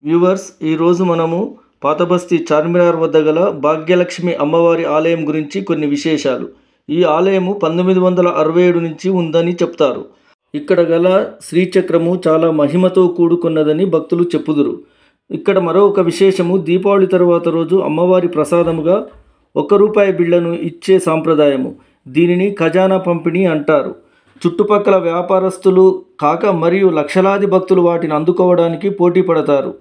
Viewers, ఈరోజు మనము పాతబస్తీ చార్మినార్ వద్ద గల భాగ్యలక్ష్మి అమ్మవారి ఆలయం గురించి కొన్ని విశేషాలు. ఈ ఆలయము 1967 నుంచి ఉందని చెప్తారు. ఇక్కడ గల శ్రీచక్రము చాలా మహిమతో కూడుకున్నదని భక్తులు చెప్పుదురు. ఇక్కడ మరొక విశేషము, దీపావళి తర్వాత రోజు అమ్మవారి ప్రసాదముగా ₹1 బిళ్ళను ఇచ్చే సాంప్రదాయము. దీనిని ఖజానా పంపిణీ అంటారు. చుట్టుపక్కల వ్యాపారస్తులు కాక మరియు లక్షలాది భక్తులు వాటిని అందుకోవడానికి పోటీ పడతారు.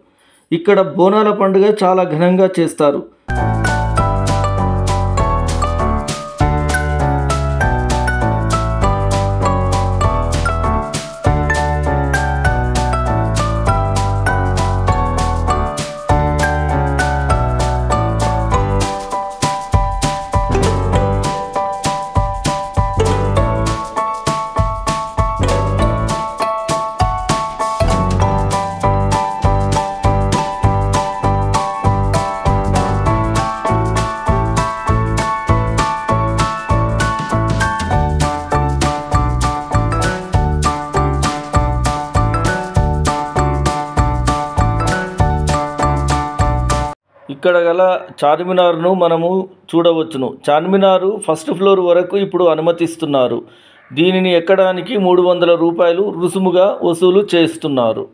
ఇక్కడ బోనాల పండుగ చాలా ఘనంగా చేస్తారు. ఇక్కడ గల చార్మినార్ను మనము చూడవచ్చును. చార్మినారు ఫస్ట్ ఫ్లోర్ వరకు ఇప్పుడు అనుమతిస్తున్నారు. దీనిని ఎక్కడానికి ₹300 రుసుముగా వసూలు చేస్తున్నారు.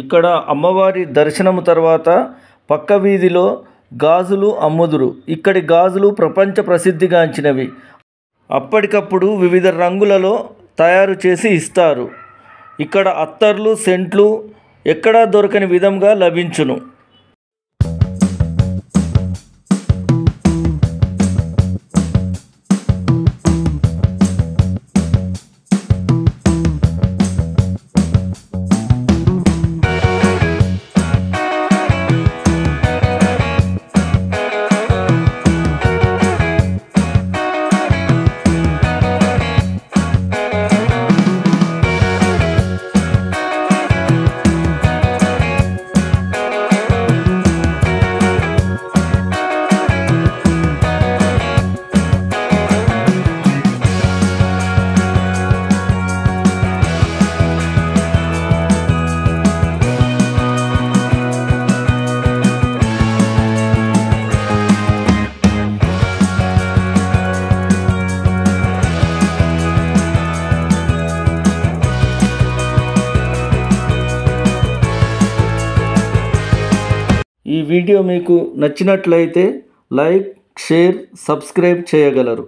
ఇక్కడ అమ్మవారి దర్శనము తర్వాత పక్క వీధిలో గాజులు అమ్ముదురు. ఇక్కడి గాజులు ప్రపంచ ప్రసిద్ధిగాంచినవి. అప్పటికప్పుడు వివిధ రంగులలో తయారు చేసి ఇస్తారు. ఇక్కడ అత్తర్లు, సెంట్లు ఎక్కడా దొరకని విధంగా లభించును. ఈ వీడియో మీకు నచ్చినట్లయితే లైక్, షేర్, సబ్స్క్రైబ్ చేయగలరు.